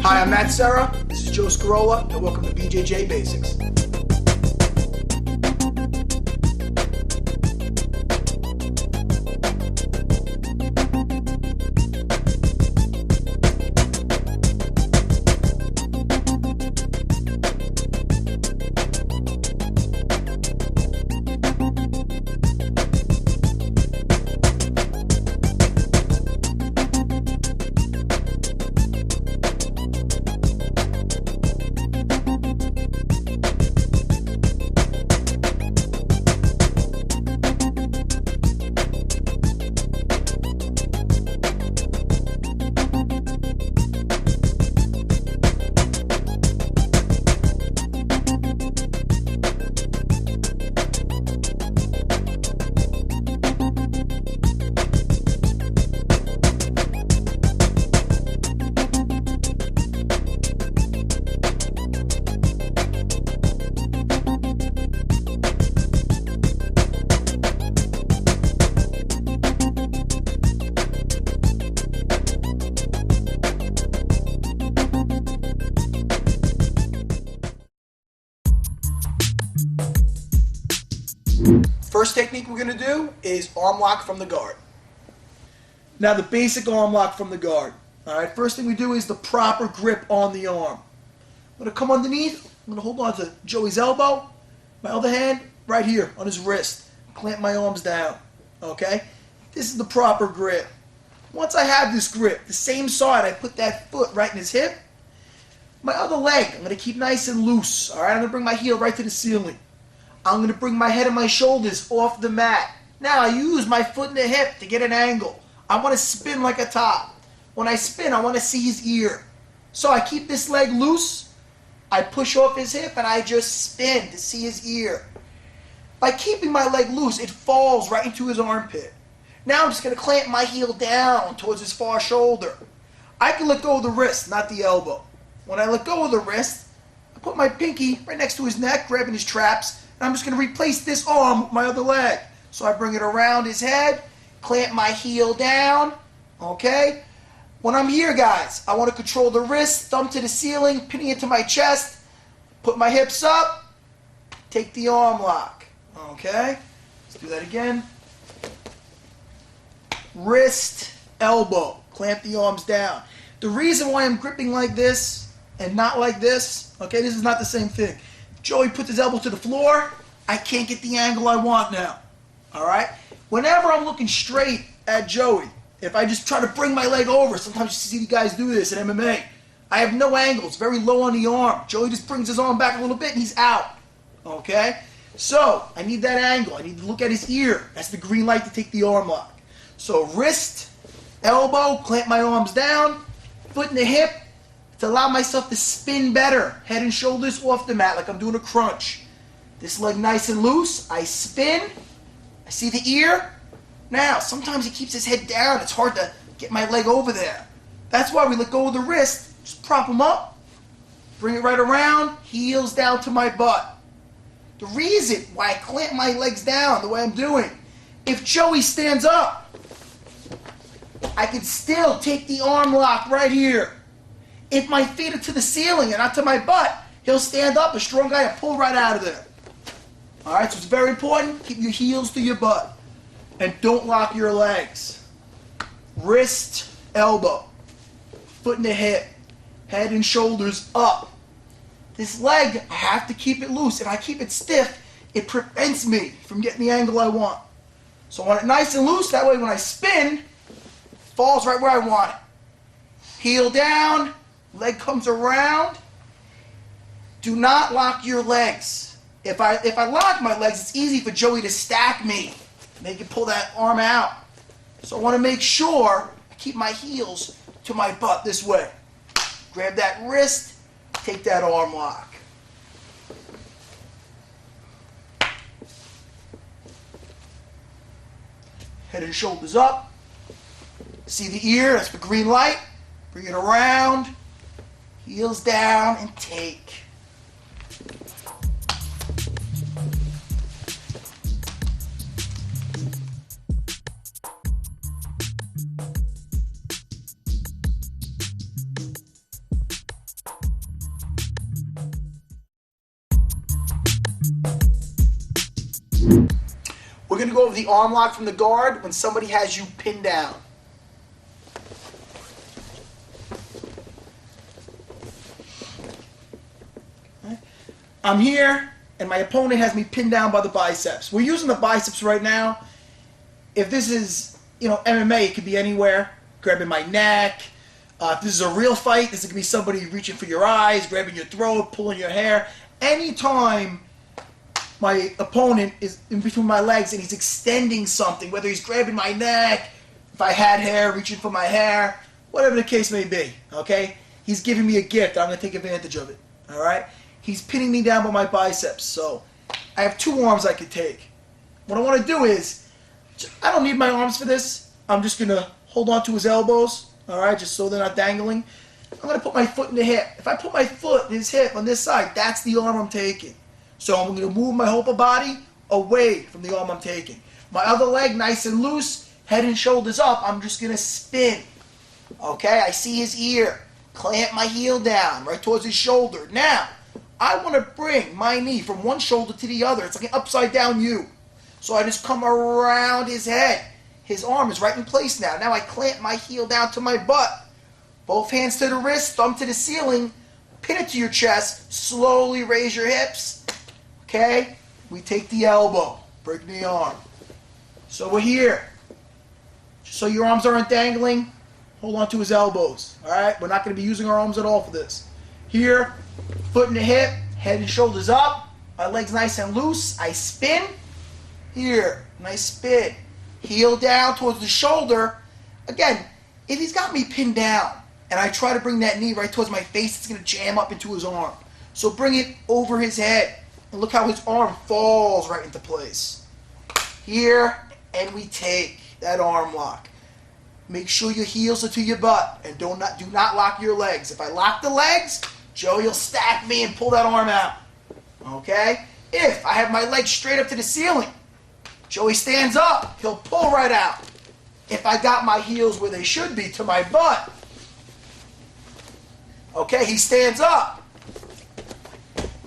Hi, I'm Serra. This is Joe Scarola, and welcome to BJJ Basics. First technique we're going to do is arm lock from the guard. Now the basic arm lock from the guard. Alright, first thing we do is the proper grip on the arm. I'm going to come underneath, I'm going to hold on to Joey's elbow, my other hand right here on his wrist. Clamp my arms down. Okay? This is the proper grip. Once I have this grip, the same side, I put that foot right in his hip. My other leg, I'm going to keep nice and loose. Alright, I'm going to bring my heel right to the ceiling. I'm going to bring my head and my shoulders off the mat. Now I use my foot and the hip to get an angle. I want to spin like a top. When I spin, I want to see his ear. So I keep this leg loose. I push off his hip and I just spin to see his ear. By keeping my leg loose, it falls right into his armpit. Now I'm just going to clamp my heel down towards his far shoulder. I can let go of the wrist, not the elbow. When I let go of the wrist, I put my pinky right next to his neck, grabbing his traps. I'm just going to replace this arm with my other leg. So I bring it around his head, clamp my heel down, okay? When I'm here, guys, I want to control the wrist, thumb to the ceiling, pinning it to my chest, put my hips up, take the arm lock, okay? Let's do that again. Wrist, elbow, clamp the arms down. The reason why I'm gripping like this and not like this, okay, this is not the same thing. Joey puts his elbow to the floor, I can't get the angle I want now. Alright? Whenever I'm looking straight at Joey, if I just try to bring my leg over, sometimes you see guys do this in MMA, I have no angle, it's very low on the arm. Joey just brings his arm back a little bit and he's out. Okay? So, I need that angle. I need to look at his ear. That's the green light to take the arm lock. So, wrist, elbow, clamp my arms down, foot in the hip, to allow myself to spin better, head and shoulders off the mat like I'm doing a crunch. This leg nice and loose, I spin, I see the ear. Now, sometimes he keeps his head down, it's hard to get my leg over there. That's why we let go of the wrist, just prop him up, bring it right around, heels down to my butt. The reason why I clamp my legs down the way I'm doing, if Joey stands up, I can still take the arm lock right here. If my feet are to the ceiling and not to my butt, he'll stand up, a strong guy, and pull right out of there. Alright, so it's very important, keep your heels to your butt. And don't lock your legs. Wrist, elbow, foot in the hip, head and shoulders up. This leg, I have to keep it loose. If I keep it stiff, it prevents me from getting the angle I want. So I want it nice and loose, that way when I spin, it falls right where I want it. Heel down, leg comes around. Do not lock your legs. If I lock my legs, it's easy for Joey to stack me. They can pull that arm out. So I want to make sure I keep my heels to my butt this way. Grab that wrist, take that arm lock. Head and shoulders up. See the ear, that's the green light. Bring it around, heels down, and take. We're going to go over the arm lock from the guard when somebody has you pinned down. I'm here, and my opponent has me pinned down by the biceps. We're using the biceps right now. If this is, MMA, it could be anywhere. Grabbing my neck. If this is a real fight, this could be somebody reaching for your eyes, grabbing your throat, pulling your hair. Anytime my opponent is in between my legs and he's extending something, whether he's grabbing my neck, if I had hair, reaching for my hair, whatever the case may be, okay? He's giving me a gift. I'm going to take advantage of it, all right? He's pinning me down by my biceps, so I have two arms I could take. What I want to do is, I don't need my arms for this. I'm just going to hold on to his elbows, all right, just so they're not dangling. I'm going to put my foot in the hip. If I put my foot in his hip on this side, that's the arm I'm taking. So I'm going to move my whole body away from the arm I'm taking. My other leg, nice and loose, head and shoulders up, I'm just going to spin. Okay, I see his ear. Clamp my heel down right towards his shoulder. Now, I want to bring my knee from one shoulder to the other. It's like an upside down U. So I just come around his head. His arm is right in place now. Now I clamp my heel down to my butt. Both hands to the wrist, thumb to the ceiling. Pin it to your chest. Slowly raise your hips. Okay? We take the elbow. Break the arm. So we're here. Just so your arms aren't dangling, hold on to his elbows. Alright? We're not going to be using our arms at all for this. Here, foot in the hip, head and shoulders up. My legs nice and loose. I spin. Here, nice spin. Heel down towards the shoulder. Again, if he's got me pinned down and I try to bring that knee right towards my face, it's going to jam up into his arm. So bring it over his head. And look how his arm falls right into place. Here, and we take that arm lock. Make sure your heels are to your butt and do not lock your legs. If I lock the legs, Joey will stack me and pull that arm out. Okay? If I have my legs straight up to the ceiling, Joey stands up, he'll pull right out. If I got my heels where they should be, to my butt, okay, he stands up.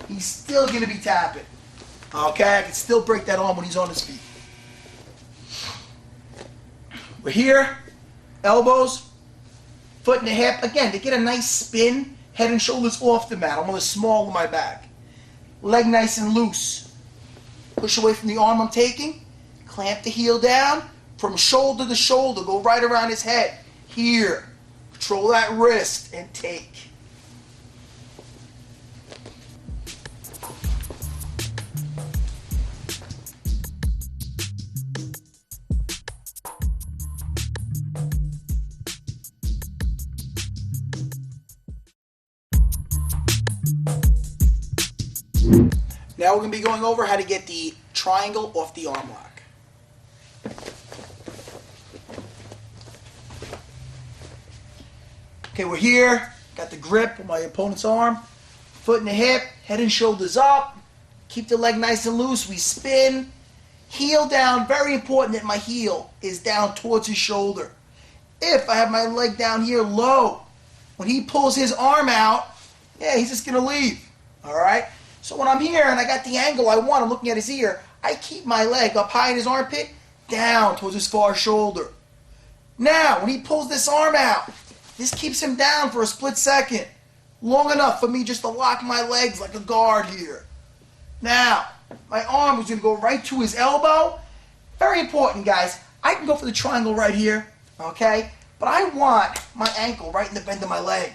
He's still going to be tapping. Okay, I can still break that arm when he's on his feet. We're here, elbows, foot in the hip. Again, to get a nice spin, head and shoulders off the mat. I'm on the small of my back. Leg nice and loose. Push away from the arm I'm taking. Clamp the heel down. From shoulder to shoulder, go right around his head. Here. Control that wrist and take. Now we're going to be going over how to get the triangle off the arm lock. Okay, we're here. Got the grip on my opponent's arm. Foot in the hip, head and shoulders up. Keep the leg nice and loose. We spin. Heel down. Very important that my heel is down towards his shoulder. If I have my leg down here low, when he pulls his arm out, yeah, he's just going to leave. All right? So when I'm here and I got the angle I want, I'm looking at his ear, I keep my leg up high in his armpit, down towards his far shoulder. Now, when he pulls this arm out, this keeps him down for a split second. Long enough for me just to lock my legs like a guard here. Now, my arm is going to go right to his elbow. Very important, guys. I can go for the triangle right here, okay? But I want my ankle right in the bend of my leg.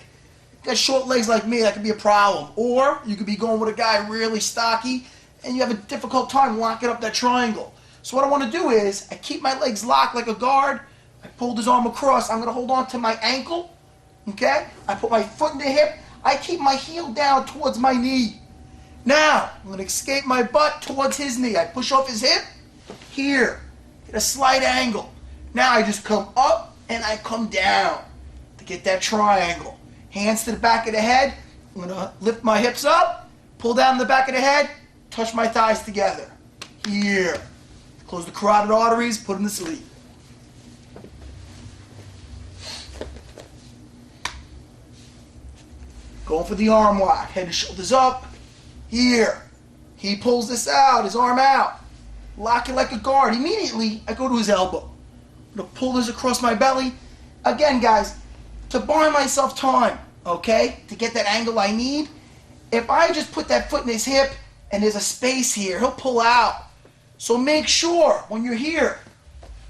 Got short legs like me, that could be a problem. Or you could be going with a guy really stocky and you have a difficult time locking up that triangle. So what I want to do is, I keep my legs locked like a guard. I pulled his arm across. I'm going to hold on to my ankle. Okay? I put my foot in the hip. I keep my heel down towards my knee. Now, I'm going to escape my butt towards his knee. I push off his hip. Here. Get a slight angle. Now I just come up and I come down to get that triangle. Hands to the back of the head. I'm going to lift my hips up. Pull down the back of the head. Touch my thighs together. Here. Close the carotid arteries. Put them to sleep. Going for the arm lock. Head and shoulders up. Here. He pulls this out, his arm out. lock it like a guard. Immediately, I go to his elbow. I'm gonna pull this across my belly. Again, guys, to buy myself time, okay, to get that angle I need. If I just put that foot in his hip and there's a space here, he'll pull out. So make sure when you're here,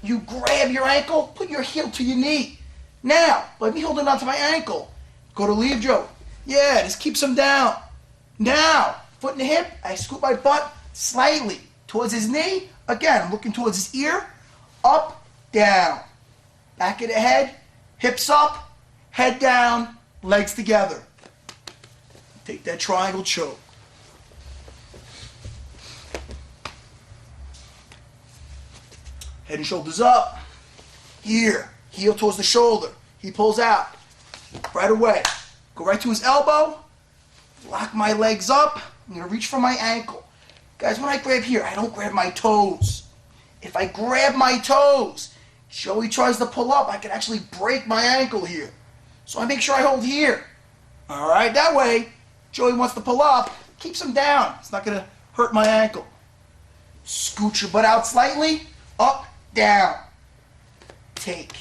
you grab your ankle, put your heel to your knee. Now, let me hold it onto my ankle. Go to leave, Joe. Yeah, this keeps him down. Now, foot in the hip, I scoop my butt slightly towards his knee. Again, I'm looking towards his ear. Up, down. Back of the head, hips up, head down, legs together. Take that triangle choke. Head and shoulders up. Here, heel towards the shoulder. He pulls out. Right away. Go right to his elbow. Lock my legs up. I'm going to reach for my ankle. Guys, when I grab here, I don't grab my toes. If I grab my toes, Joey tries to pull up, I can actually break my ankle here. So I make sure I hold here. All right, that way, Joey wants to pull up, keeps him down. It's not going to hurt my ankle. Scoot your butt out slightly. Up, down. Take.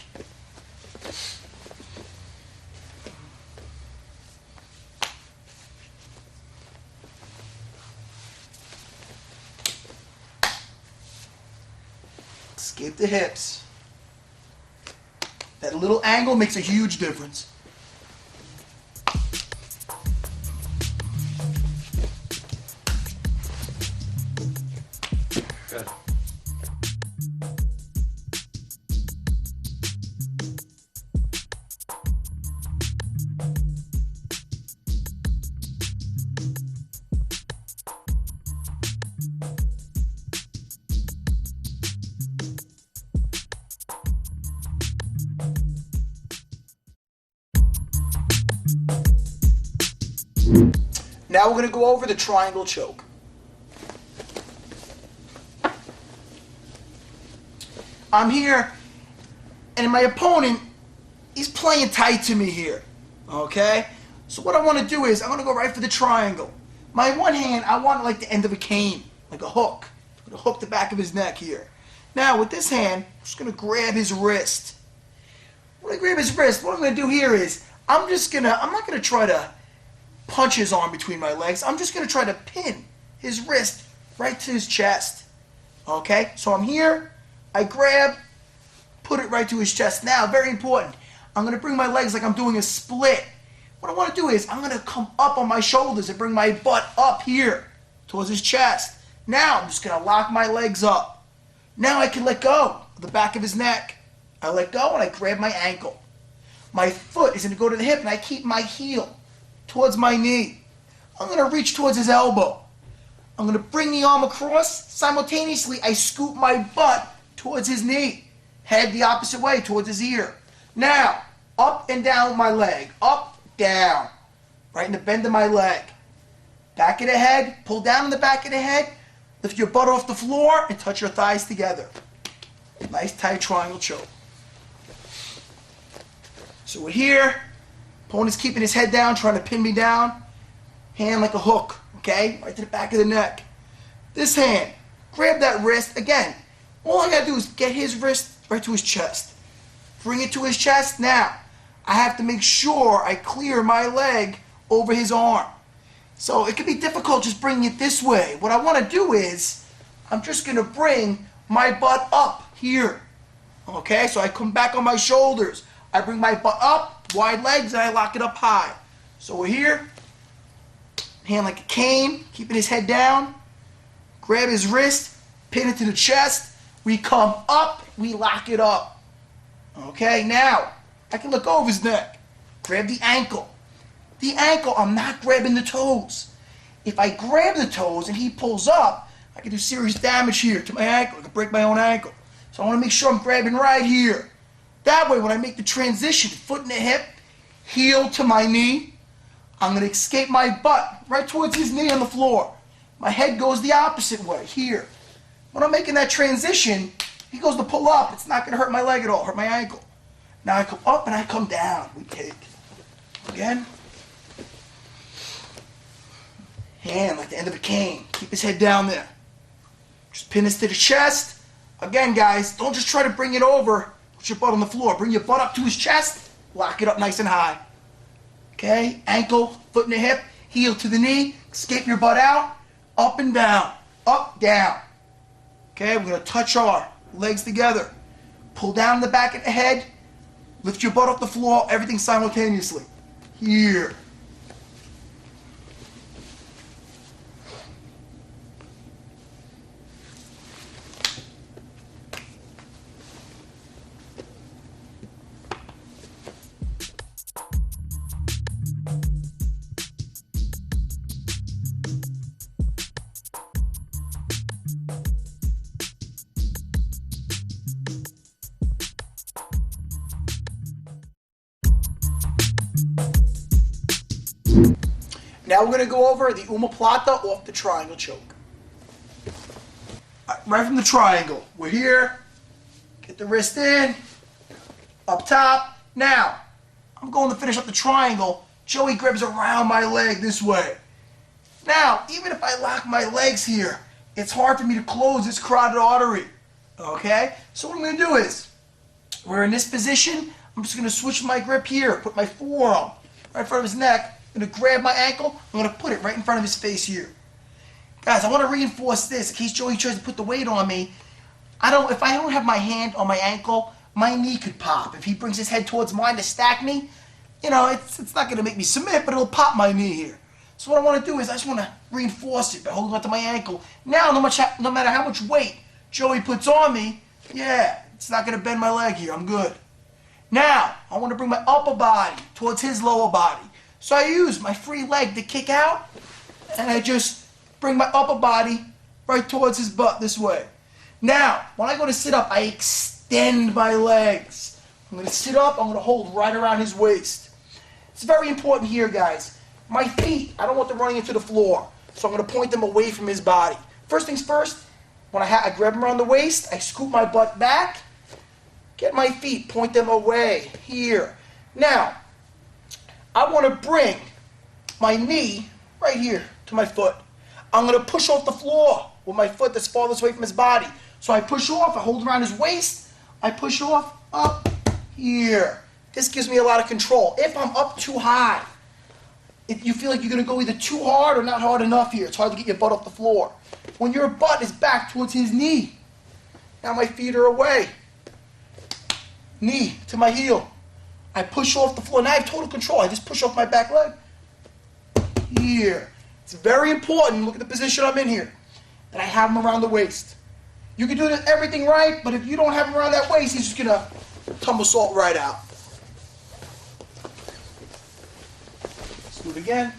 Escape the hips. That little angle makes a huge difference. Good. Now we're going to go over the triangle choke. I'm here, and my opponent, he's playing tight to me here, okay? So what I want to do is, I'm going to go right for the triangle. My one hand, I want it like the end of a cane, like a hook. I'm going to hook the back of his neck here. Now with this hand, I'm just going to grab his wrist. When I grab his wrist, what I'm going to do here is, I'm not going to try to punch his arm between my legs. I'm just going to try to pin his wrist right to his chest. Okay? So I'm here. I grab, put it right to his chest. Now, very important. I'm going to bring my legs like I'm doing a split. What I want to do is I'm going to come up on my shoulders and bring my butt up here towards his chest. Now, I'm just going to lock my legs up. Now I can let go of the back of his neck. I let go and I grab my ankle. My foot is going to go to the hip and I keep my heel towards my knee. I'm going to reach towards his elbow. I'm going to bring the arm across. Simultaneously, I scoop my butt towards his knee. Head the opposite way, towards his ear. Now, up and down with my leg. Up, down. Right in the bend of my leg. Back of the head. Pull down in the back of the head. Lift your butt off the floor and touch your thighs together. Nice tight triangle choke. So we're here. Opponent's keeping his head down, trying to pin me down. Hand like a hook, okay? Right to the back of the neck. This hand, grab that wrist. Again, all I gotta do is get his wrist right to his chest. Bring it to his chest. Now, I have to make sure I clear my leg over his arm. So it can be difficult just bringing it this way. What I wanna do is, I'm just gonna bring my butt up here. Okay, so I come back on my shoulders. I bring my butt up. Wide legs, and I lock it up high. So we're here, hand like a cane, keeping his head down, grab his wrist, pin it to the chest, we come up, we lock it up. Okay, now, I can let go of his neck, grab the ankle. The ankle, I'm not grabbing the toes. If I grab the toes and he pulls up, I can do serious damage here to my ankle. I can break my own ankle. So I want to make sure I'm grabbing right here. That way, when I make the transition, foot in the hip, heel to my knee, I'm going to escape my butt right towards his knee on the floor. My head goes the opposite way, here. When I'm making that transition, he goes to pull up. It's not going to hurt my leg at all, hurt my ankle. Now I come up and I come down. We take. Again. Hand like the end of a cane. Keep his head down there. Just pin this to the chest. Again, guys, don't just try to bring it over. Put your butt on the floor. Bring your butt up to his chest. Lock it up nice and high. Okay? Ankle, foot and the hip. Heel to the knee. Escape your butt out. Up and down. Up, down. Okay? We're going to touch our legs together. Pull down the back of the head. Lift your butt off the floor. Everything simultaneously. Here. Now we're going to go over the Omoplata off the triangle choke. Right from the triangle. We're here. Get the wrist in. Up top. Now, I'm going to finish up the triangle. Joey grabs around my leg this way. Now, even if I lock my legs here, it's hard for me to close this carotid artery. Okay? So what I'm going to do is, we're in this position. I'm just going to switch my grip here. Put my forearm right in front of his neck. I'm going to grab my ankle. I'm going to put it right in front of his face here. Guys, I want to reinforce this in case Joey tries to put the weight on me. If I don't have my hand on my ankle, my knee could pop. If he brings his head towards mine to stack me, you know, it's not going to make me submit, but it'll pop my knee here. So what I want to do is I just want to reinforce it by holding onto my ankle. Now, no matter how much weight Joey puts on me, yeah, it's not going to bend my leg here. I'm good. Now, I want to bring my upper body towards his lower body. So I use my free leg to kick out, and I just bring my upper body right towards his butt this way. Now, when I go to sit up, I extend my legs. I'm going to sit up, I'm going to hold right around his waist. It's very important here, guys. My feet, I don't want them running into the floor, so I'm going to point them away from his body. First things first, when I grab him around the waist, I scoop my butt back, get my feet, point them away, here. Now, I want to bring my knee right here to my foot. I'm going to push off the floor with my foot that's farthest away from his body. So I push off, I hold around his waist, I push off, up, here. This gives me a lot of control. If I'm up too high, if you feel like you're going to go either too hard or not hard enough here, it's hard to get your butt off the floor. When your butt is back towards his knee, now my feet are away. Knee to my heel. I push off the floor. Now I have total control. I just push off my back leg. Here. It's very important. Look at the position I'm in here. That I have him around the waist. You can do everything right, but if you don't have him around that waist, he's just going to tumble right out. Let's do it again.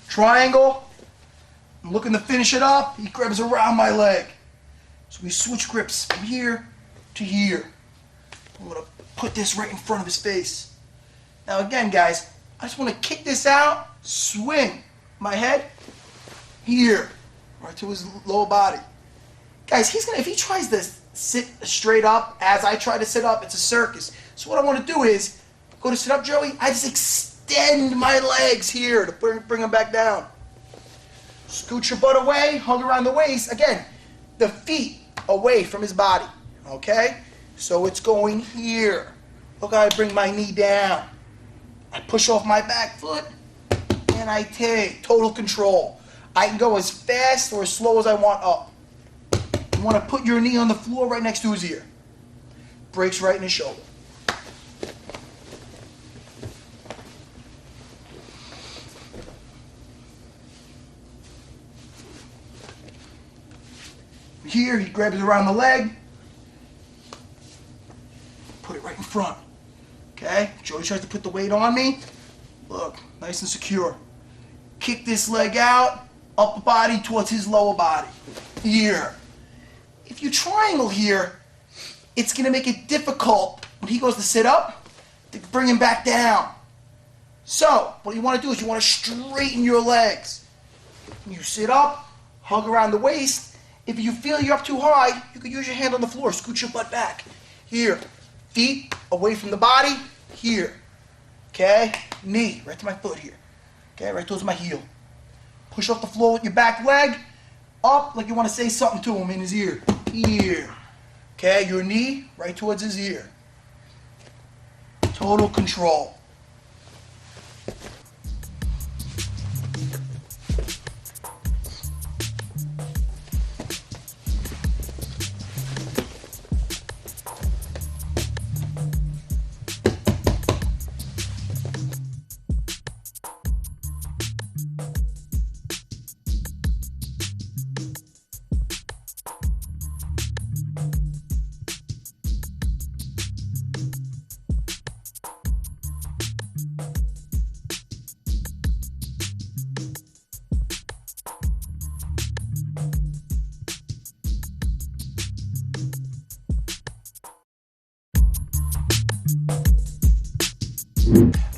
Triangle. I'm looking to finish it up. He grabs around my leg. So we switch grips from here to here. I'm going to put this right in front of his face. Now again, guys, I just want to kick this out, swing my head here, right to his lower body. Guys, if he tries to sit straight up as I try to sit up, it's a circus. So what I want to do is, go to sit up, Joey, I just extend my legs here to bring him back down. Scoot your butt away, hug around the waist. Again, the feet away from his body, okay? So it's going here. Look how I bring my knee down. I push off my back foot, and I take total control. I can go as fast or as slow as I want up. You want to put your knee on the floor right next to his ear. Breaks right in his shoulder. Here, he grabs it around the leg. Put it right in front. Okay? Joey tries to put the weight on me. Look, nice and secure. Kick this leg out, upper body towards his lower body. Here. If you triangle here, it's going to make it difficult when he goes to sit up to bring him back down. So, what you want to do is you want to straighten your legs. You sit up, hug around the waist. If you feel you're up too high, you can use your hand on the floor. Scoot your butt back. Here. Feet away from the body. Here. Okay? Knee right to my foot here. Okay? Right towards my heel. Push off the floor with your back leg. Up like you want to say something to him in his ear. Ear. Okay, your knee right towards his ear. Total control.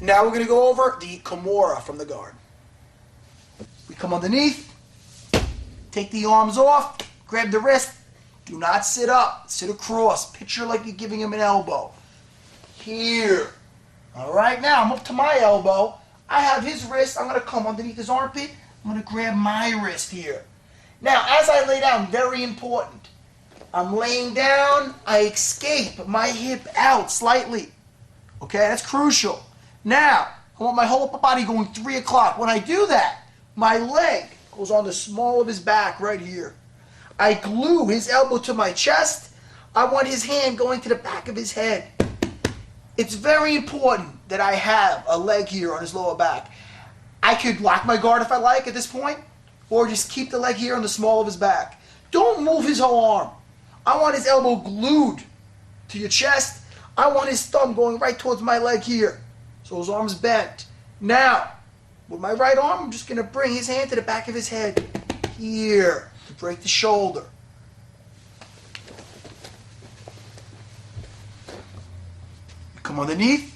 Now we're going to go over the Kimura from the guard. We come underneath, take the arms off, grab the wrist. Do not sit up. Sit across. Picture like you're giving him an elbow. Here. All right, now I'm up to my elbow. I have his wrist. I'm going to come underneath his armpit. I'm going to grab my wrist here. Now, as I lay down, very important. I'm laying down. I escape my hip out slightly. Okay, that's crucial. Now, I want my whole upper body going 3 o'clock. When I do that, my leg goes on the small of his back right here. I glue his elbow to my chest. I want his hand going to the back of his head. It's very important that I have a leg here on his lower back. I could lock my guard if I like at this point, or just keep the leg here on the small of his back. Don't move his whole arm. I want his elbow glued to your chest. I want his thumb going right towards my leg here. So his arm's bent. Now, with my right arm, I'm just going to bring his hand to the back of his head here to break the shoulder. Come underneath.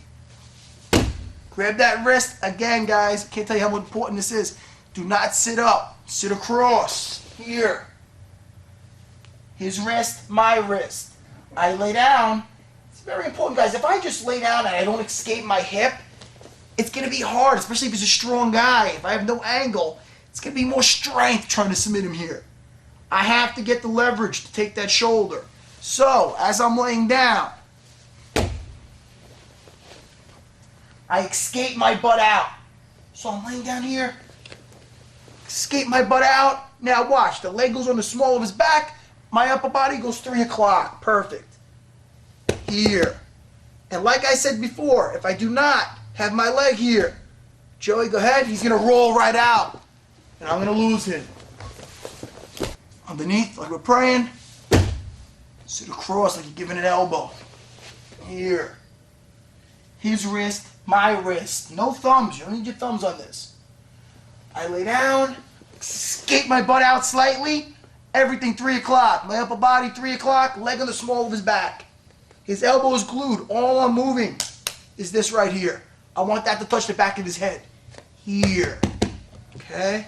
Grab that wrist. Again, guys, I can't tell you how important this is. Do not sit up. Sit across. Here. His wrist, my wrist. I lay down. It's very important, guys. If I just lay down and I don't escape my hip, it's going to be hard, especially if he's a strong guy. If I have no angle, it's going to be more strength trying to submit him here. I have to get the leverage to take that shoulder. So, as I'm laying down, I escape my butt out. So I'm laying down here, escape my butt out. Now watch, the leg goes on the small of his back, my upper body goes 3 o'clock. Perfect. Here. And like I said before, if I do not have my leg here, Joey, go ahead, he's going to roll right out. And I'm going to lose him. Underneath, like we're praying. Sit across like you're giving an elbow. Here. His wrist, my wrist. No thumbs. You don't need your thumbs on this. I lay down, escape my butt out slightly. Everything 3 o'clock. My upper body 3 o'clock, leg on the small of his back. His elbow is glued. All I'm moving is this right here. I want that to touch the back of his head. Here. Okay?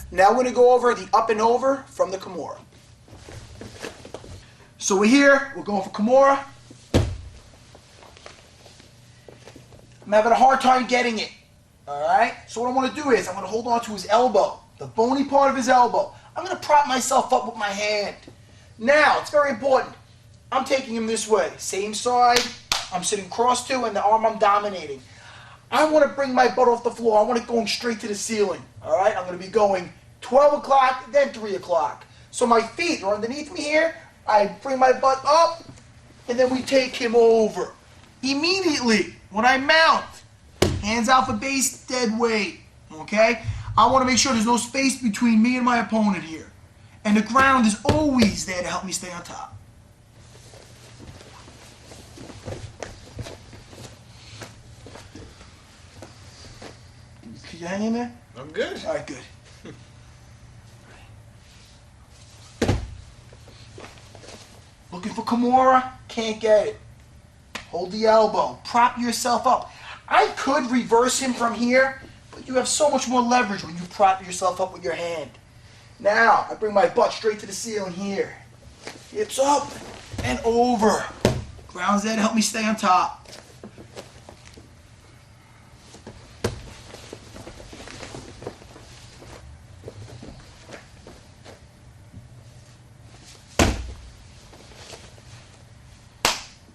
Now we're going to go over the up and over from the Kimura. So we're here, we're going for Kimura. I'm having a hard time getting it. Alright? So what I want to do is, I'm going to hold on to his elbow, the bony part of his elbow. I'm going to prop myself up with my hand. Now, it's very important. I'm taking him this way. Same side, I'm sitting cross to, and the arm I'm dominating. I want to bring my butt off the floor. I want it going straight to the ceiling. Alright? I'm going to be going 12 o'clock, then 3 o'clock. So my feet are underneath me here. I bring my butt up, and then we take him over. Immediately, when I mount, hands out for base, dead weight. Okay? I want to make sure there's no space between me and my opponent here. And the ground is always there to help me stay on top. Can you hang in there? I'm good. All right, good. Looking for Kimura? Can't get it. Hold the elbow. Prop yourself up. I could reverse him from here, but you have so much more leverage when you prop yourself up with your hand. Now, I bring my butt straight to the ceiling here. Hips up and over. Grounds there to help me stay on top.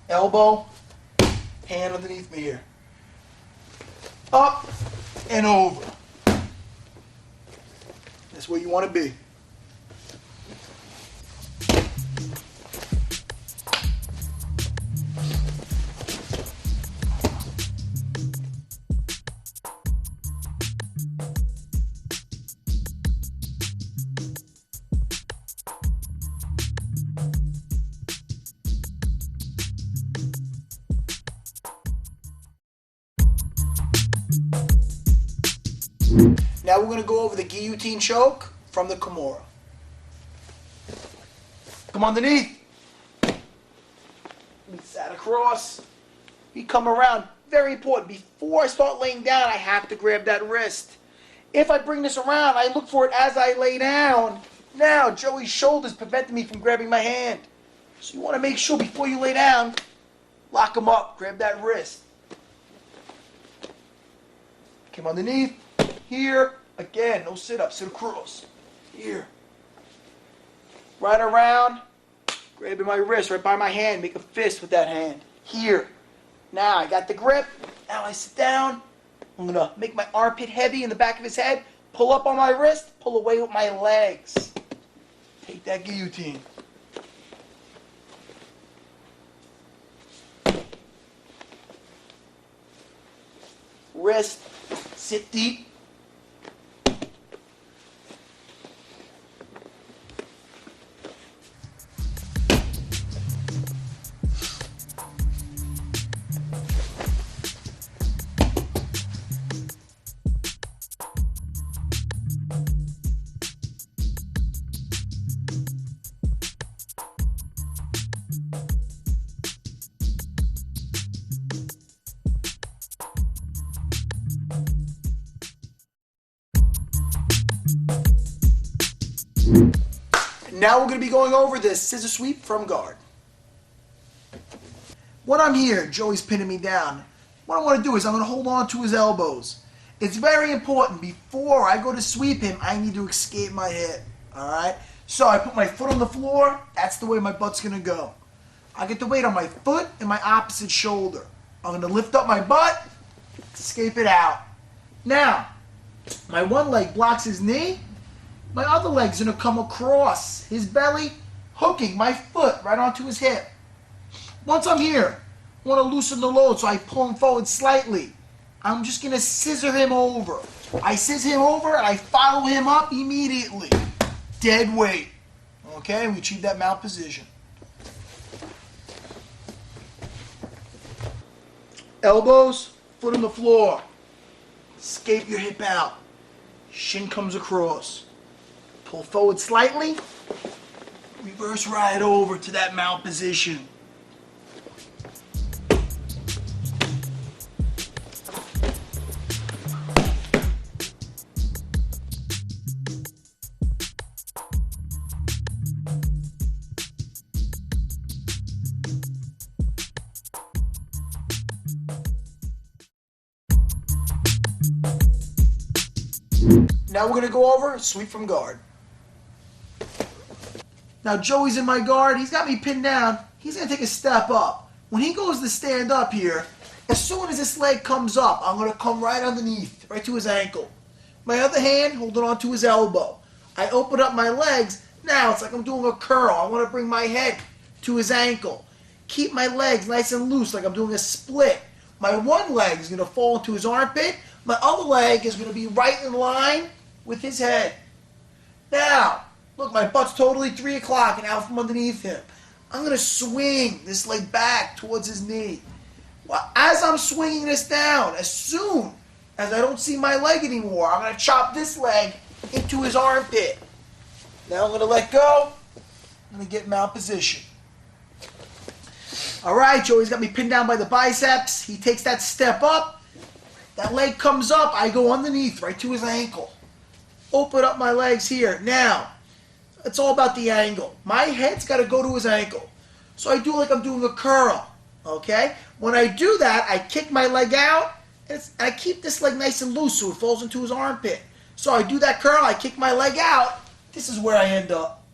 Elbow, hand underneath me here. Up and over. That's where you want to be. Now we're going to go over the guillotine choke from the Kimura. Come underneath. We sat across. We come around. Very important. Before I start laying down, I have to grab that wrist. If I bring this around, I look for it as I lay down. Now, Joey's shoulders preventing me from grabbing my hand. So you want to make sure before you lay down, lock them up. Grab that wrist. Come underneath. Here. Again, no sit-up. Sit across. Here. Right around. Grabbing my wrist right by my hand. Make a fist with that hand. Here. Now I got the grip. Now I sit down. I'm going to make my armpit heavy in the back of his head. Pull up on my wrist. Pull away with my legs. Take that guillotine. Wrist. Sit deep. Now we're going to be going over this scissor sweep from guard. When I'm here, Joey's pinning me down. What I want to do is I'm going to hold on to his elbows. It's very important. Before I go to sweep him, I need to escape my hip. Alright? So I put my foot on the floor. That's the way my butt's going to go. I get the weight on my foot and my opposite shoulder. I'm going to lift up my butt, escape it out. Now, my one leg blocks his knee. My other leg's going to come across his belly, hooking my foot right onto his hip. Once I'm here, I want to loosen the load, so I pull him forward slightly. I'm just going to scissor him over. I scissor him over, and I follow him up immediately. Dead weight. Okay, we achieve that mount position. Elbows, foot on the floor. Escape your hip out. Shin comes across. Pull forward slightly. Reverse right over to that mount position. Now we're going to go over sweep from guard. Now Joey's in my guard. He's got me pinned down. He's going to take a step up. When he goes to stand up here, as soon as this leg comes up, I'm going to come right underneath, right to his ankle. My other hand holding on to his elbow. I open up my legs. Now it's like I'm doing a curl. I want to bring my head to his ankle. Keep my legs nice and loose like I'm doing a split. My one leg is going to fall into his armpit. My other leg is going to be right in line with his head. Now, look, my butt's totally 3 o'clock and out from underneath him. I'm going to swing this leg back towards his knee. Well, as I'm swinging this down, as soon As I don't see my leg anymore, I'm going to chop this leg into his armpit. Now I'm going to let go. I'm going to get him out of position. All right, Joey's got me pinned down by the biceps. He takes that step up. That leg comes up. I go underneath right to his ankle. Open up my legs here. Now, it's all about the angle. My head's got to go to his ankle. So I do like I'm doing a curl. Okay? When I do that, I kick my leg out. And I keep this leg nice and loose so it falls into his armpit. So I do that curl. I kick my leg out. This is where I end up.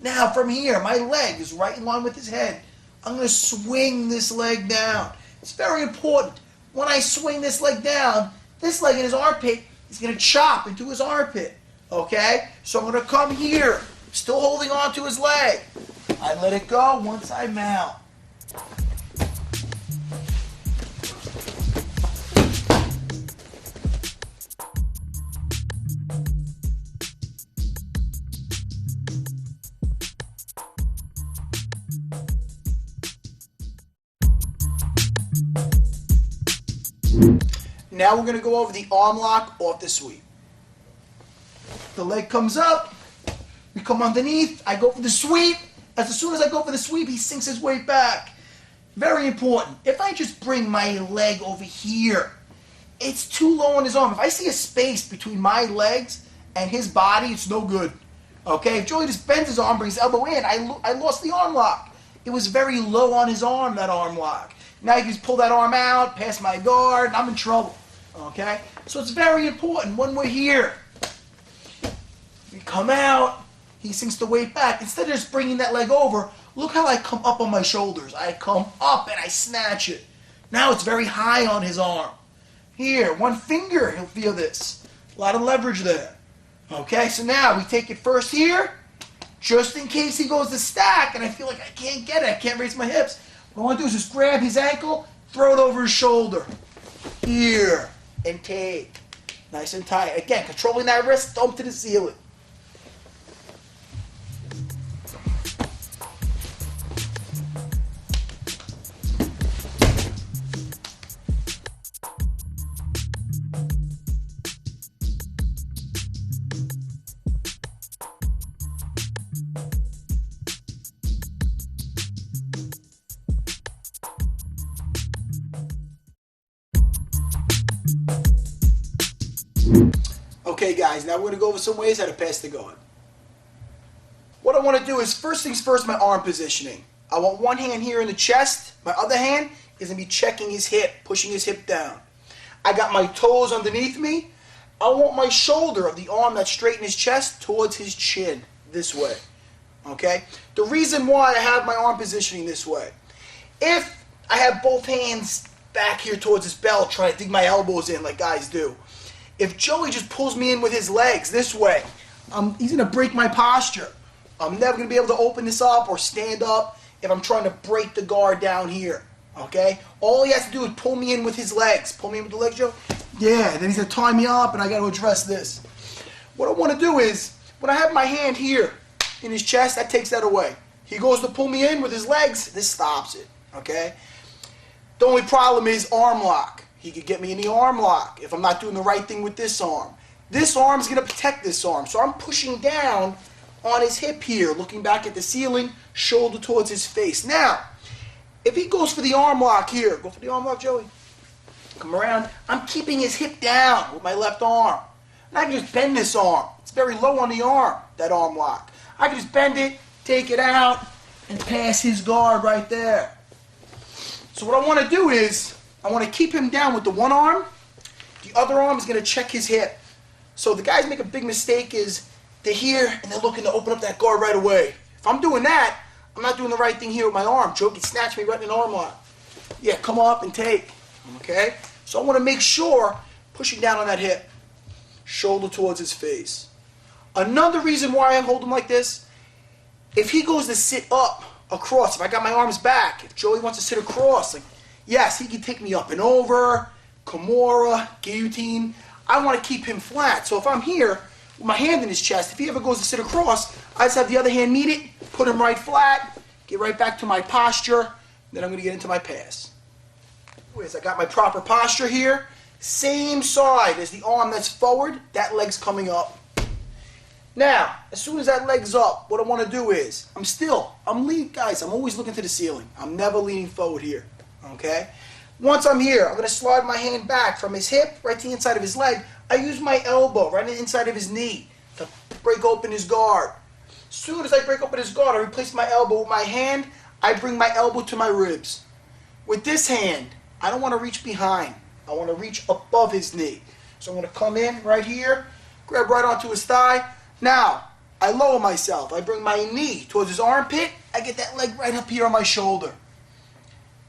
Now, from here, my leg is right in line with his head. I'm going to swing this leg down. It's very important. When I swing this leg down, this leg in his armpit is going to chop into his armpit. Okay? So I'm going to come here, still holding on to his leg. I let it go once I mount. Now we're going to go over the arm lock off the sweep. The leg comes up. We come underneath. I go for the sweep. As soon as I go for the sweep, he sinks his weight back. Very important. If I just bring my leg over here, it's too low on his arm. If I see a space between my legs and his body, it's no good. Okay? If Joey just bends his arm, brings his elbow in, I lost the arm lock. It was very low on his arm, that arm lock. Now you can just pull that arm out, pass my guard, and I'm in trouble. Okay? So it's very important when we're here. We come out, he sinks the weight back. Instead of just bringing that leg over, look how I come up on my shoulders. I come up and I snatch it. Now it's very high on his arm. Here, one finger, he'll feel this. A lot of leverage there. Okay, so now we take it first here, just in case he goes to stack and I feel like I can't get it, I can't raise my hips. What I want to do is just grab his ankle, throw it over his shoulder. Here, and take. Nice and tight. Again, controlling that wrist, thumb to the ceiling. Okay guys, now we're going to go over some ways how to pass the guard. What I want to do is, first things first, my arm positioning. I want one hand here in the chest. My other hand is going to be checking his hip, pushing his hip down. I got my toes underneath me. I want my shoulder of the arm that's straight in his chest towards his chin, this way. Okay? The reason why I have my arm positioning this way, if I have both hands back here towards his belt trying to dig my elbows in like guys do, if Joey just pulls me in with his legs this way, he's going to break my posture. I'm never going to be able to open this up or stand up if I'm trying to break the guard down here. Okay? All he has to do is pull me in with his legs. Pull me in with the legs, Joe? Yeah, then he's going to tie me up and I got to address this. What I want to do is, when I have my hand here in his chest, that takes that away. He goes to pull me in with his legs, this stops it. Okay? The only problem is arm lock. He could get me in the arm lock if I'm not doing the right thing with this arm. This arm is going to protect this arm. So I'm pushing down on his hip here, looking back at the ceiling, shoulder towards his face. Now, if he goes for the arm lock here, go for the arm lock, Joey. Come around. I'm keeping his hip down with my left arm. And I can just bend this arm. It's very low on the arm, that arm lock. I can just bend it, take it out, and pass his guard right there. So what I want to do is, I want to keep him down with the one arm. The other arm is going to check his hip. So the guys make a big mistake is they're here and they're looking to open up that guard right away. If I'm doing that, I'm not doing the right thing here with my arm. Joe can snatch me right in an arm lock. Yeah, come up and take. Okay? So I want to make sure, pushing down on that hip, shoulder towards his face. Another reason why I hold him like this, if he goes to sit up across, if I got my arms back, if Joey wants to sit across, like, yes, he can take me up and over, Kimura, Guillotine. I want to keep him flat. So if I'm here with my hand in his chest, if he ever goes to sit across, I just have the other hand meet it, put him right flat, get right back to my posture, then I'm going to get into my pass. Anyways, I got my proper posture here. Same side as the arm that's forward, that leg's coming up. Now, as soon as that leg's up, what I want to do is, I'm leaning, guys, I'm always looking to the ceiling. I'm never leaning forward here, okay? Once I'm here, I'm going to slide my hand back from his hip right to the inside of his leg. I use my elbow right on the inside of his knee to break open his guard. As soon as I break open his guard, I replace my elbow with my hand. I bring my elbow to my ribs. With this hand, I don't want to reach behind. I want to reach above his knee. So I'm going to come in right here, grab right onto his thigh. Now, I lower myself. I bring my knee towards his armpit. I get that leg right up here on my shoulder.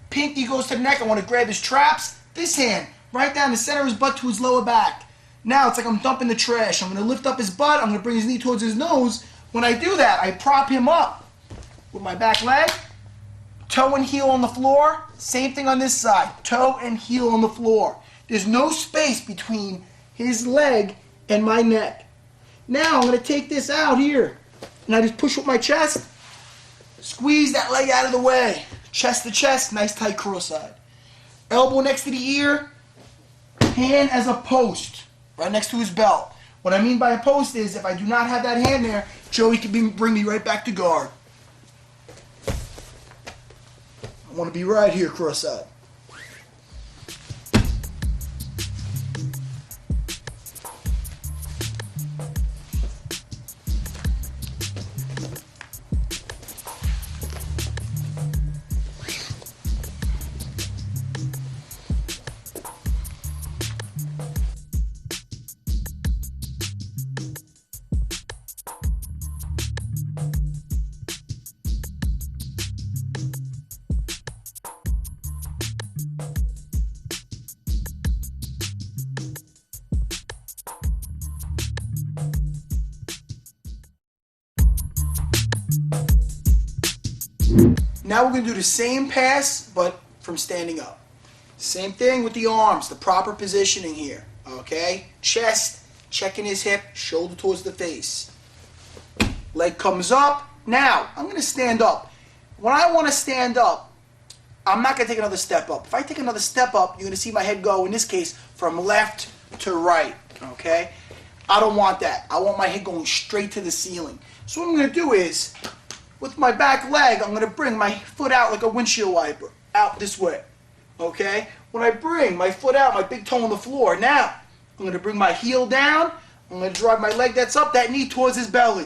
Pinky goes to the neck. I want to grab his traps. This hand, right down the center of his butt to his lower back. Now it's like I'm dumping the trash. I'm going to lift up his butt. I'm going to bring his knee towards his nose. When I do that, I prop him up with my back leg. Toe and heel on the floor. Same thing on this side. Toe and heel on the floor. There's no space between his leg and my neck. Now I'm going to take this out here. And I just push with my chest. Squeeze that leg out of the way. Chest to chest, nice tight cross-side. Elbow next to the ear. Hand as a post. Right next to his belt. What I mean by a post is if I do not have that hand there, Joey can bring me right back to guard. I want to be right here cross-side. Now we're going to do the same pass, but from standing up. Same thing with the arms, the proper positioning here. Okay? Chest, checking his hip, shoulder towards the face. Leg comes up. Now, I'm going to stand up. When I want to stand up, I'm not going to take another step up. If I take another step up, you're going to see my head go, in this case, from left to right. Okay? I don't want that. I want my head going straight to the ceiling. So what I'm going to do is, with my back leg, I'm going to bring my foot out like a windshield wiper, out this way, okay? When I bring my foot out, my big toe on the floor, now I'm going to bring my heel down, I'm going to drive my leg that's up, that knee towards his belly,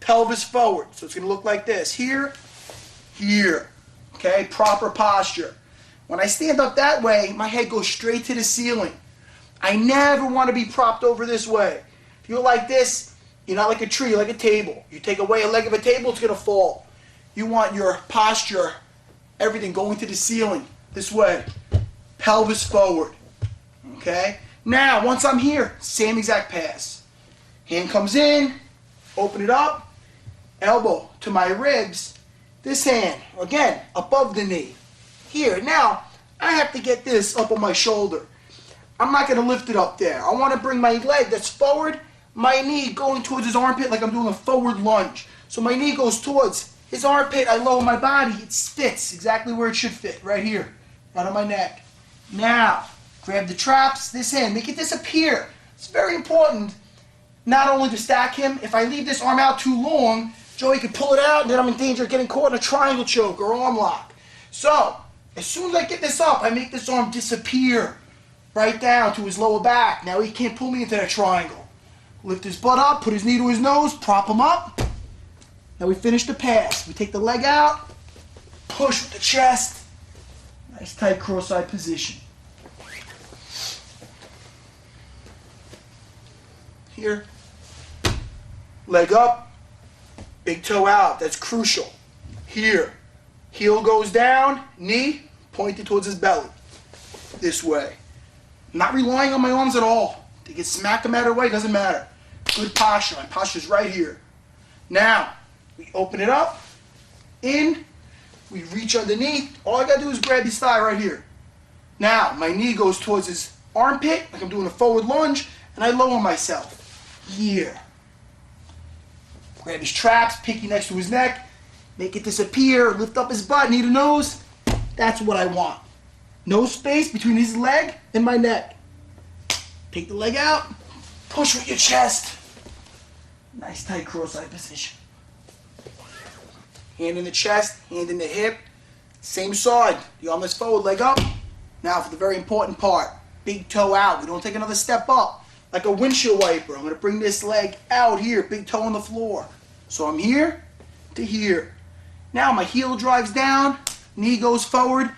pelvis forward. So it's going to look like this, here, here, okay? Proper posture. When I stand up that way, my head goes straight to the ceiling. I never want to be propped over this way. If you're like this, you're not like a tree, you're like a table. You take away a leg of a table, it's going to fall. You want your posture, everything going to the ceiling, this way. Pelvis forward. Okay? Now, once I'm here, same exact pass. Hand comes in, open it up, elbow to my ribs. This hand, again, above the knee. Here, now, I have to get this up on my shoulder. I'm not going to lift it up there. I want to bring my leg that's forward, my knee going towards his armpit like I'm doing a forward lunge. So my knee goes towards his armpit, I lower my body, it fits exactly where it should fit, right here, right on my neck. Now, grab the traps, this hand, make it disappear. It's very important not only to stack him, if I leave this arm out too long, Joey could pull it out and then I'm in danger of getting caught in a triangle choke or arm lock. So, as soon as I get this up, I make this arm disappear right down to his lower back. Now he can't pull me into that triangle. Lift his butt up, put his knee to his nose, prop him up. Now we finish the pass. We take the leg out, push with the chest. Nice tight cross-side position. Here. Leg up, big toe out. That's crucial. Here. Heel goes down, knee pointed towards his belly. This way. Not relying on my arms at all. They get smacked no matter what, doesn't matter. Good posture. My posture's right here. Now, we open it up. In. We reach underneath. All I gotta do is grab his thigh right here. Now, my knee goes towards his armpit, like I'm doing a forward lunge, and I lower myself. Here. Grab his traps, pinky next to his neck, make it disappear, lift up his butt, knee to nose. That's what I want. No space between his leg and my neck. Take the leg out, push with your chest. Nice tight cross-side position. Hand in the chest, hand in the hip. Same side. The arm is forward, leg up. Now for the very important part. Big toe out. We don't take another step up. Like a windshield wiper. I'm going to bring this leg out here. Big toe on the floor. So I'm here to here. Now my heel drives down. Knee goes forward.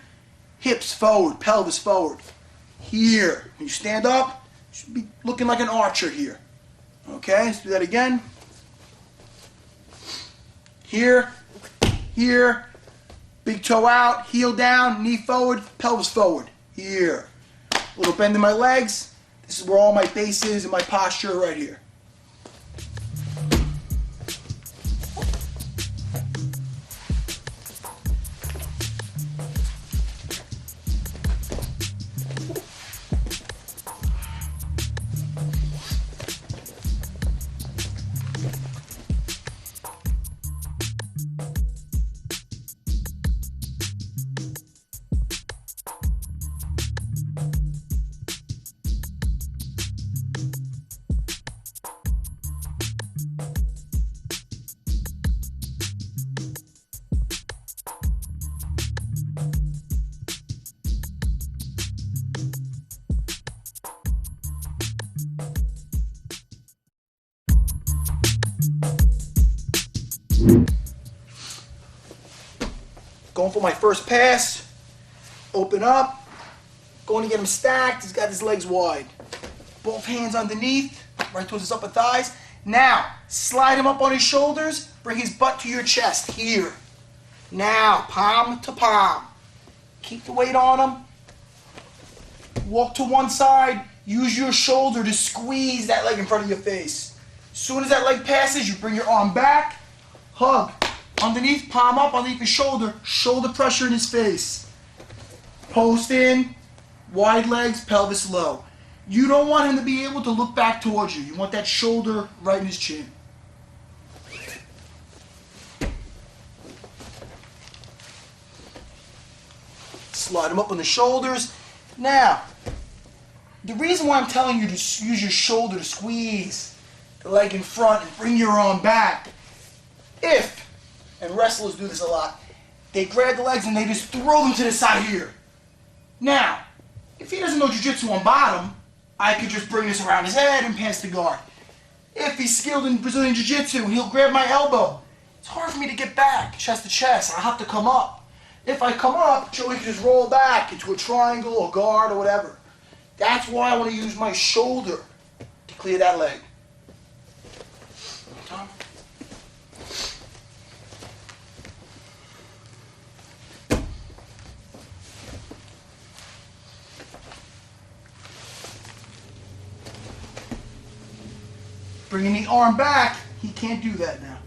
Hips forward. Pelvis forward. Here. When you stand up, you should be looking like an archer here. Okay, let's do that again. Here. Here. Big toe out. Heel down. Knee forward. Pelvis forward. Here. A little bend in my legs. This is where all my base is and my posture right here. Going for my first pass. Open up. Going to get him stacked. He's got his legs wide. Both hands underneath, right towards his upper thighs. Now, slide him up on his shoulders. Bring his butt to your chest. Here. Now, palm to palm. Keep the weight on him. Walk to one side. Use your shoulder to squeeze that leg in front of your face. As soon as that leg passes, you bring your arm back. Hug. Underneath, palm up, underneath his shoulder. Shoulder pressure in his face. Post in. Wide legs, pelvis low. You don't want him to be able to look back towards you. You want that shoulder right in his chin. Slide him up on the shoulders. Now, the reason why I'm telling you to use your shoulder to squeeze the leg in front and bring your arm back, and wrestlers do this a lot, they grab the legs and they just throw them to the side here. Now, if he doesn't know jiu-jitsu on bottom, I could just bring this around his head and pass the guard. If he's skilled in Brazilian jiu-jitsu, he'll grab my elbow. It's hard for me to get back, chest to chest, and I have to come up. If I come up, Joey can just roll back into a triangle or guard or whatever. That's why I want to use my shoulder to clear that leg. Tom? Bringing the arm back, he can't do that now.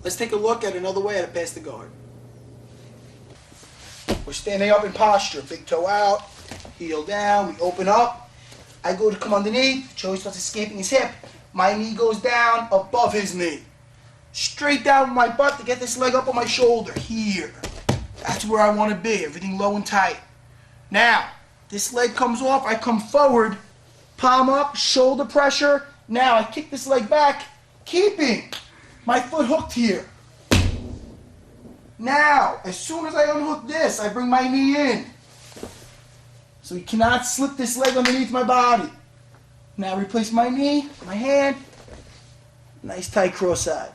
Let's take a look at another way to pass the guard. We're standing up in posture. Big toe out, heel down, we open up. I go to come underneath. Joey starts escaping his hip. My knee goes down above his knee. Straight down with my butt to get this leg up on my shoulder. Here. That's where I want to be. Everything low and tight. Now, this leg comes off. I come forward. Palm up, shoulder pressure. Now I kick this leg back, keeping my foot hooked here. Now, as soon as I unhook this, I bring my knee in. So you cannot slip this leg underneath my body. Now replace my knee, my hand. Nice tight cross-side.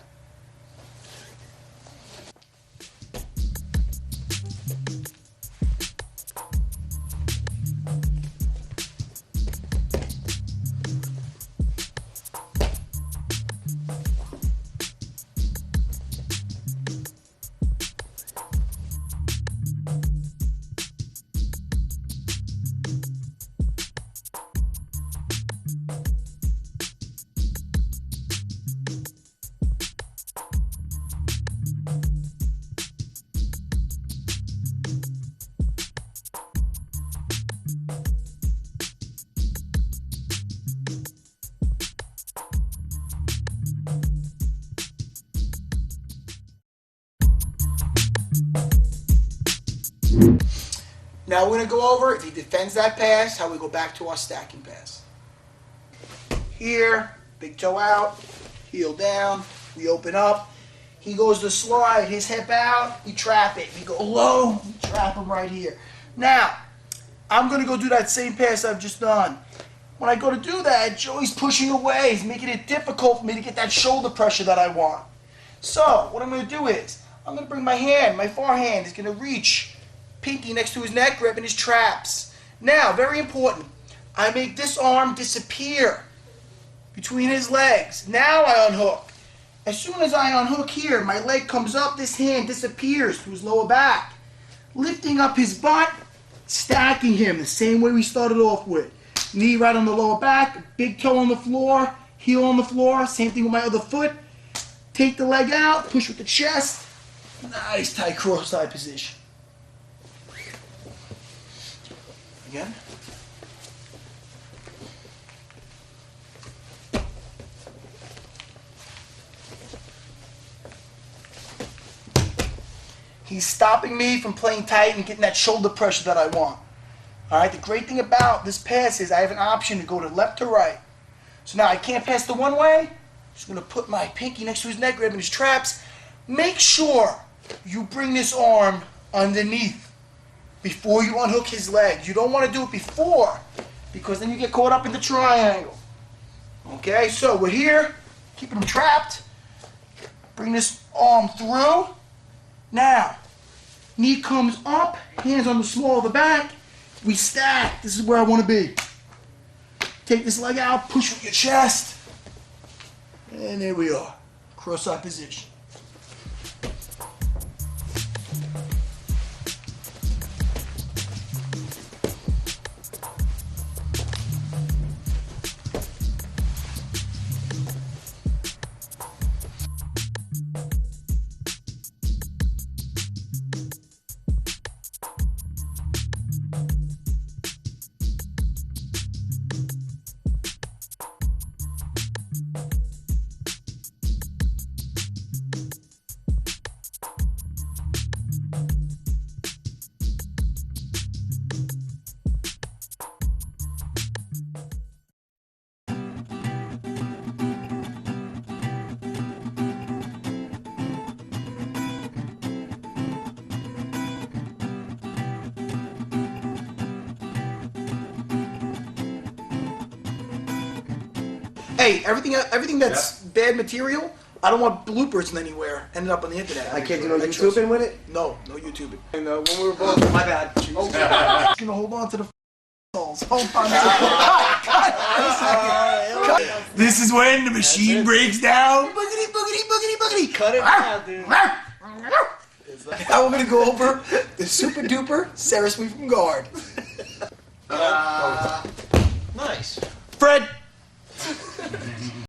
Now we're going to go over, if he defends that pass, how we go back to our stacking pass. Here, big toe out, heel down, we open up. He goes to slide, his hip out, we trap it. We go low, we trap him right here. Now, I'm going to go do that same pass I've just done. When I go to do that, Joey's pushing away. He's making it difficult for me to get that shoulder pressure that I want. So, what I'm going to do is, I'm going to bring my hand, my forehand is going to reach pinky next to his neck, grabbing his traps. Now, very important, I make this arm disappear between his legs. Now I unhook. As soon as I unhook here, my leg comes up, this hand disappears to his lower back. Lifting up his butt, stacking him the same way we started off with. Knee right on the lower back, big toe on the floor, heel on the floor, same thing with my other foot. Take the leg out, push with the chest. Nice tight cross-side position. Again. He's stopping me from playing tight and getting that shoulder pressure that I want. Alright, the great thing about this pass is I have an option to go to left to right. So now I can't pass the one way. I'm just going to put my pinky next to his neck, grabbing his traps. Make sure you bring this arm underneath before you unhook his legs. You don't want to do it before, because then you get caught up in the triangle. Okay, so we're here, keeping him trapped. Bring this arm through. Now, knee comes up, hands on the small of the back. We stack. This is where I want to be. Take this leg out, push with your chest. And there we are. Cross-side position. Hey, everything that's bad material, I don't want bloopers anywhere ending up on the internet. I can't do no YouTubing with it? No YouTubing. And when we were both, my bad. I'm gonna hold on to the balls. Hold on. Cut. This is when the machine breaks down. Boogity, boogity, boogity, boogity. Cut it out, dude. Now we're gonna go over the super duper Serra Sweep from guard. Nice. Fred.